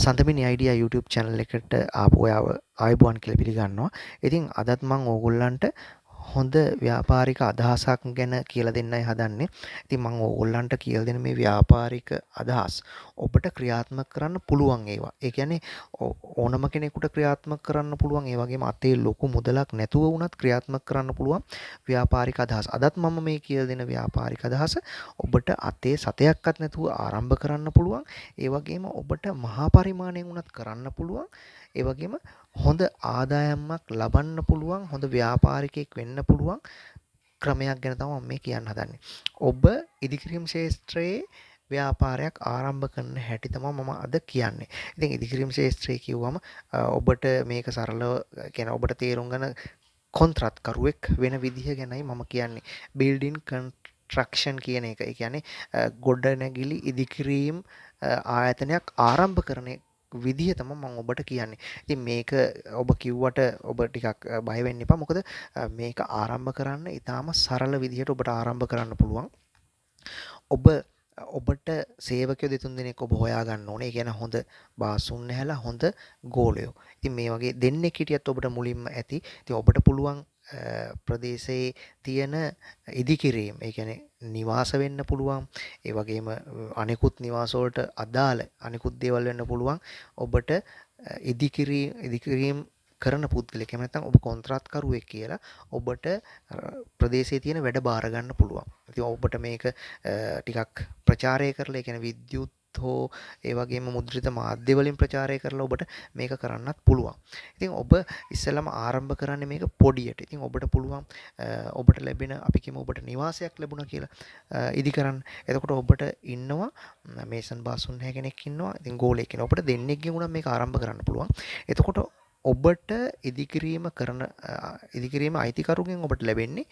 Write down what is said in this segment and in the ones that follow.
සඳමිනි idea YouTube channel එකට ආපු ඔයාව ආයුබෝවන් කියලා පිළිගන්නවා. ඉතින් අදත් මම ඕගොල්ලන්ට හොඳ ව්‍යාපාරික අදහසක් ගැන කියලා දෙන්නයි හදන්නේ. ඉතින් මම ඕගොල්ලන්ට කියලා දෙන මේ ව්‍යාපාරික අදහස් ඔබට ක්‍රියාත්මක කරන්න පුළුවන් ඒවා. ඒ කියන්නේ ඕනම කෙනෙකුට ක්‍රියාත්මක කරන්න පුළුවන්. ඒ වගේම අතේ ලොකු මුදලක් නැතුව වුණත් ක්‍රියාත්මක කරන්න පුළුවන් ව්‍යාපාරික අදහස්. අදත් මම මේ කියලා දෙන ව්‍යාපාරික අදහස ඔබට අතේ සතයක්වත් නැතුව ආරම්භ කරන්න පුළුවන්. ඒ වගේම ඔබට මහා පරිමාණයෙන් උනත් කරන්න පුළුවන්. ඒ වගේම හොඳ ආදායමක් ලබන්න පුළුවන්, හොඳ ව්‍යාපාරිකයෙක් වෙන්න පුළුවන් ක්‍රමයක් ගැන තමයි මම මේ කියන්න හදන්නේ. ඔබ ඉදිකිරීම් ශාස්ත්‍රයේ ව්‍යාපාරයක් ආරම්භ කරන හැටි තමයි මම අද කියන්නේ. ඉතින් ඉදිකිරීම් ශාස්ත්‍රය කිව්වම ඔබට මේක සරලව කියන ඔබට තේරුම් ගන්න කොන්ත්‍රාත්කරුවෙක් වෙන විදිහ ගැනයි මම කියන්නේ. බිල්ඩින් කන්ස්ට්‍රක්ෂන් කියන එක. ඒ කියන්නේ ගොඩනැගිලි ඉදිකිරීම් ආයතනයක් ආරම්භ කරන විදිහ තමයි මම ඔබට කියන්නේ. ඉතින් මේක ඔබ කිව්වට ඔබ ටිකක් බය වෙන්න එපා. මොකද මේක ආරම්භ කරන්න ඊටාම සරල විදිහට ඔබට ආරම්භ කරන්න පුළුවන්. ඔබට සේවකයෝ දෙතුන් දෙනෙක් ඔබ හොයා ගන්න ඕනේ. ඒ කියන්නේ හොඳ බාසුන් නැහැලා හොඳ ගෝලයෝ. ඉතින් මේ වගේ දෙන්නෙක් හිටියත් ඔබට මුලින්ම ඇති. ඉතින් ඔබට පුළුවන් ප්‍රදේශයේ තියෙන ඉදිකිරීම, ඒ කියන්නේ නිවාස වෙන්න පුළුවන්. ඒ වගේම අනිකුත් නිවාස වලට අදාළ අනිකුත් දේවල් වෙන්න පුළුවන්. ඔබට ඉදිකිරීම කරන පුද්ගලයෙක් එහෙම නැත්නම් ඔබ කොන්ත්‍රාත්කරුවෙක් කියලා ඔබට ප්‍රදේශයේ තියෙන වැඩ බාර ගන්න පුළුවන්. ඉතින් ඔබට මේක ටිකක් ප්‍රචාරය කරලා, ඒ කියන්නේ විද්‍යුත් හෝ ඒ වගේම මුද්‍රිත මාධ්‍ය වලින් ප්‍රචාරය කරලා ඔබට මේක කරන්නත් පුළුවන්. ඉතින් ඔබ ඉස්සෙල්ලාම ආරම්භ කරන්නේ මේක පොඩියට. ඉතින් ඔබට පුළුවන් ඔබට ලැබෙන, අපි කියමු ඔබට නිවාසයක් ලැබුණා කියලා ඉදි කරන්න. එතකොට ඔබට ඉන්නවා මේසන් බාසුන් නැහැ කෙනෙක් ඉන්නවා. ඉතින් ගෝලයෙක් ඉන්නවා. ඔබට දෙන්නෙක්ගෙන් උනම් මේක ආරම්භ කරන්න පුළුවන්. එතකොට ඔබට ඉදිකිරීම අයිතිකරුගෙන් ඔබට ලැබෙන්නේ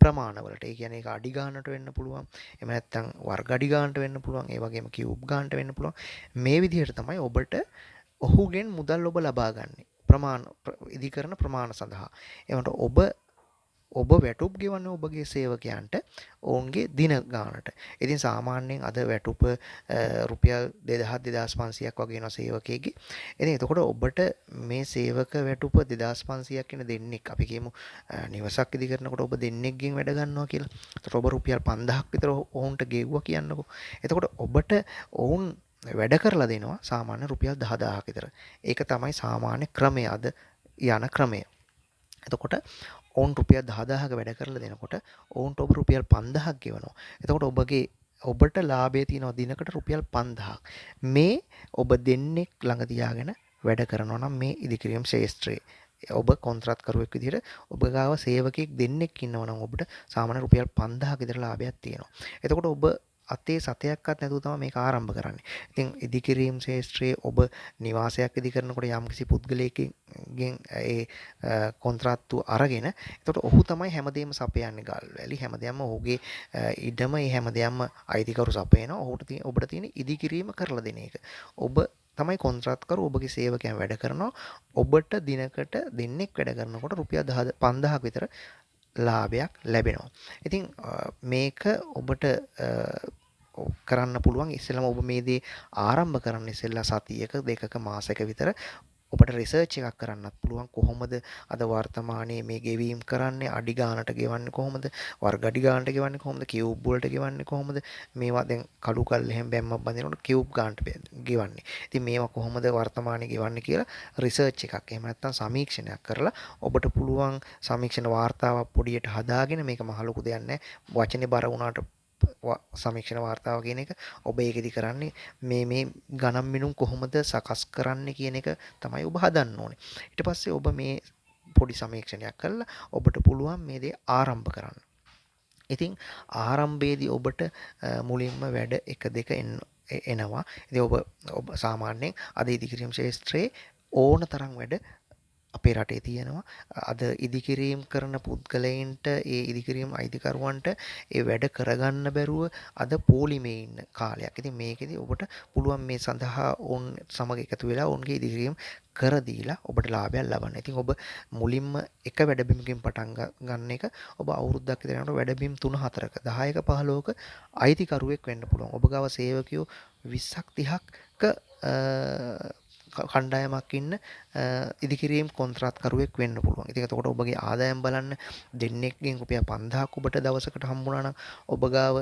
ප්‍රමාණවලට. ඒ කියන්නේ ඒක අඩි ගානට වෙන්න පුළුවන්. එහෙම නැත්නම් වර්ග අඩි ගානට වෙන්න පුළුවන්. ඒ වගේම කියුබ් ගානට වෙන්න පුළුවන්. මේ විදිහට තමයි ඔබට ඔහුගෙන් මුදල් ඔබ ලබා ගන්න. ඉදිකරන ප්‍රමාණ සඳහා. එවන්ට ඔබ වැටුප් ගෙවන්නේ ඔබගේ සේවකයන්ට ඔවුන්ගේ දින ගානට. ඉතින් සාමාන්‍යයෙන් අද වැටුප රුපියල් 2000 2500ක් වගේ වෙනවා සේවකයෙක්ගේ. ඉතින් එතකොට ඔබට මේ සේවක වැටුප 2500ක් කියන දෙන්නෙක්, අපි කියමු නිවසක් ඉදි කරනකොට ඔබ දෙන්නෙක්ගෙන් වැඩ ගන්නවා කියලා. එතකොට ඔබ රුපියල් 5000ක් විතර ඔවුන්ට ගෙව්වා කියන්නකෝ. එතකොට ඔබට ඔවුන් වැඩ කරලා දෙනවා සාමාන්‍ය රුපියල් 10000ක් විතර. ඒක තමයි සාමාන්‍ය ක්‍රමය, අද යන ක්‍රමය. එතකොට ඔවුන් රුපියල් 10000ක වැඩ කරලා දෙනකොට ඔවුන්ට ඔබ රුපියල් 5000ක් ගෙවනවා. එතකොට ඔබට ලාභය තියෙනවා දිනකට රුපියල් 5000ක්. මේ ඔබ දෙන්නෙක් ළඟ තියාගෙන වැඩ කරනවා නම් මේ ඉදිකිරීම් ශාස්ත්‍රයේ ඔබ කොන්ත්‍රාත්කරුවෙක් විදිහට ඔබ ගාව සේවකයෙක් දෙන්නෙක් ඉන්නවා නම් ඔබට සාමාන්‍ය රුපියල් 5000ක විතර ලාභයක් තියෙනවා. එතකොට ඔබ අතේ සතයක්වත් නැතුව තමයි මේක ආරම්භ කරන්නේ. ඉතින් ඉදිකිරීම් ශාස්ත්‍රයේ ඔබ නිවාසයක් ඉදි කරනකොට යම්කිසි පුද්ගලයෙක්ගෙන් ඒ කොන්ත්‍රාත්තු අරගෙන, එතකොට ඔහු තමයි හැමදේම සපයන්නේ. ගල් වැලි හැමදේම ඔහුගේ ඉඩම, ඒ හැමදේම අයිතිකරු සපයනවා. ඔබට තියෙන ඉදිකිරීම කරලා දෙන එක. ඔබ තමයි කොන්ත්‍රාත්කරු, ඔබගේ සේවකයන් වැඩ කරනවා. ඔබට දිනකට දෙන්නෙක් වැඩ කරනකොට රුපියල් 5000ක් විතර ලාභයක් ලැබෙනවා. ඉතින් මේක ඔබට කරන්න පුළුවන්. ඉස්සෙල්ලාම ඔබ මේ දේ ආරම්භ කරන්න ඉස්සෙල්ලා සතියක දෙකක මාසයක විතර ඔබට රිසර්ච් එකක් කරන්නත් පුළුවන්. කොහොමද අද වර්තමානයේ මේ ගෙවීම් කරන්නේ, අඩි ගානට ගෙවන්නේ කොහොමද, වර්ග අඩි ගානට ගෙවන්නේ කොහොමද, කියුබ් වලට ගෙවන්නේ කොහොමද, මේවා දැන් කළු කල් එහෙම බැම්මක් බඳිනකොට කියුබ් ගානට ගෙවන්නේ. ඉතින් මේවා කොහොමද වර්තමානයේ ගෙවන්නේ කියලා රිසර්ච් එකක්, එහෙම නැත්නම් සමීක්ෂණයක් කරලා ඔබට පුළුවන් සමීක්ෂණ වාර්තාවක් පොඩියට හදාගෙන, මේක මහ ලොකු දෙයක් නෑ, වචනේ බර වුණාට සමීක්ෂණ වාර්තාව කියන එක ඔබ ඒකෙදි කරන්නේ මේ ගණන් මිනුම් කොහොමද සකස් කරන්නේ කියන එක තමයි ඔබ හදන්න ඕනේ. ඊට පස්සේ ඔබ මේ පොඩි සමීක්ෂණයක් කරලා ඔබට පුළුවන් මේ දේ ආරම්භ කරන්න. ඉතින් ආරම්භයේදී ඔබට මුලින්ම වැඩ 1 2 එනවා. ඉතින් ඔබ සාමාන්‍යයෙන් අද ඉදිකිරීම් ශාස්ත්‍රයේ ඕන තරම් වැඩ අපේ රටේ තියෙනවා. අද ඉදිකිරීම් කරන පුද්ගලයින්ට ඒ ඉදිකිරීම් අයිතිකරුවන්ට ඒ වැඩ කරගන්න බැරුව අද පෝලිමේ ඉන්න කාලයක්. ඉතින් මේකෙදි ඔබට පුළුවන් මේ සඳහා ඔවුන් සමග එකතු වෙලා ඔවුන්ගේ ඉදිකිරීම් කර දීලා ඔබට ලාභයක් ලබන්න. ඉතින් ඔබ මුලින්ම එක වැඩබිමකින් පටන් ගන්න එක ඔබ අවුරුද්දක් විතර යනකොට වැඩබිම් 3-4ක 10ක 15ක අයිතිකරුවෙක් වෙන්න පුළුවන්. ඔබ ගාව සේවකයෝ 20ක් 30ක කණ්ඩායමක් ඉන්න ඉදිකිරීම් කොන්ත්‍රාත්කරුවෙක් වෙන්න පුළුවන්. ඉතින් එතකොට ඔබගේ ආදායම් බලන්න දෙන්නෙක්ගෙන් රුපියල් 5000ක් ඔබට දවසකට හම්බුණා නම් ඔබ ගාව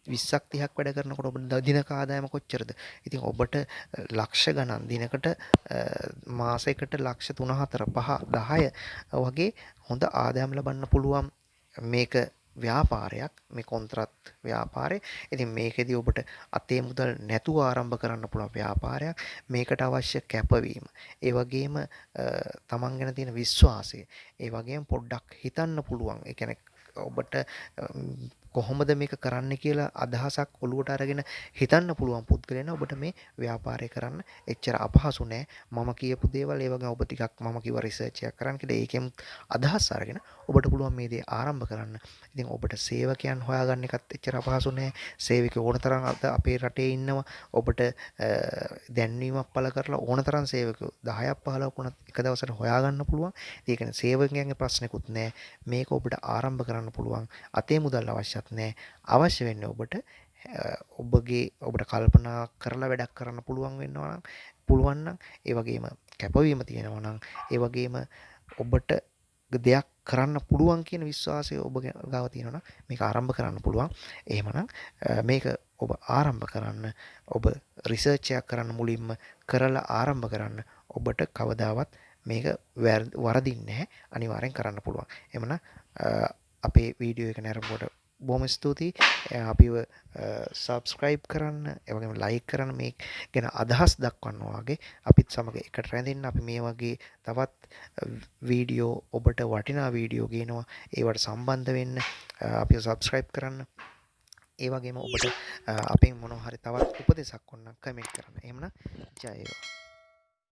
20ක් 30ක් වැඩ කරනකොට ඔබට දිනක ආදායම කොච්චරද? ඉතින් ඔබට ලක්ෂ ගණන් දිනකට මාසයකට ලක්ෂ 3 4 5 10 වගේ හොඳ ආදායම් ලබන්න පුළුවන් මේක ව්‍යාපාරයක් මේ කොන්ත්‍රාත් ව්‍යාපාරය. ඉතින් මේකෙදි ඔබට අතේ මුදල් නැතුව ආරම්භ කරන්න පුළුවන් ව්‍යාපාරයක්. මේකට අවශ්‍ය කැපවීම, ඒ වගේම තමන් ගැන තියෙන විශ්වාසය, ඒ වගේම පොඩ්ඩක් හිතන්න පුළුවන්. ඒ කියන්නේ ඔබට කොහොමද මේක කරන්න කියලා අදහසක් ඔලුවට අරගෙන හිතන්න පුළුවන් පුද්ගලයන් ඔබට මේ ව්‍යාපාරය කරන්න එච්චර අපහසු නෑ. මම කියපු දේවල් ඒ වගේ ඔබ ටිකක් මම කිව්ව රිසර්ච් එකක් කරන්න කියලා ඒකෙන් අදහස් අරගෙන ඔබට පුළුවන් මේ දේ ආරම්භ කරන්න. ඉතින් ඔබට සේවකයන් හොයාගන්න එකත් එච්චර අපහසු නෑ. සේවකයෝ ඕනතරම් අද අපේ රටේ ඉන්නවා. ඔබට දැන්වීමක් පළ කරලා ඕනතරම් සේවකයෝ 10ක් 15ක් වුණත් එක දවසට හොයාගන්න පුළුවන්. ඒ කියන්නේ සේවකයන්ගේ ප්‍රශ්නකුත් නෑ. මේක ඔබට ආරම්භ කරන්න පුළුවන්. අතේ මුදල් අවශ්‍යත් නෑ. අවශ්‍ය වෙන්නේ ඔබට ඔබට කල්පනා කරලා වැඩක් කරන්න පුළුවන් නම් ඒ වගේම කැපවීම තියෙනවා නම් ඒ වගේම ඔබට දෙයක් කරන්න පුළුවන් කියන විශ්වාසය ඔබ ගාව තියෙනවා නම් මේක ආරම්භ කරන්න පුළුවන්. එහෙමනම් මේක ඔබ ආරම්භ කරන්න ඔබ රිසර්ච් එකක් කරන්න මුලින්ම කරලා ආරම්භ කරන්න ඔබට කවදාවත් මේක වරදින්නේ නැහැ. අනිවාර්යෙන් කරන්න පුළුවන්. එහෙමනම් අපේ වීඩියෝ එක නරඹුවට බොහොම ස්තුතියි. අපිව subscribe කරන්න, ඒ වගේම like කරන්න, මේ ගැන අදහස් දක්වන්න වාගේ අපිත් සමග එකට රැඳෙන්න. අපි මේ වගේ තවත් වීඩියෝ ඔබට වටිනා වීඩියෝ ගේනවා. ඒවට සම්බන්ධ වෙන්න අපිව subscribe කරන්න. ඒ වගේම ඔබට අපෙන් මොනවා හරි තවත් උපදෙසක් ඕන නම් කමෙන්ට් කරන්න. එහෙමනම් ජය වේවා.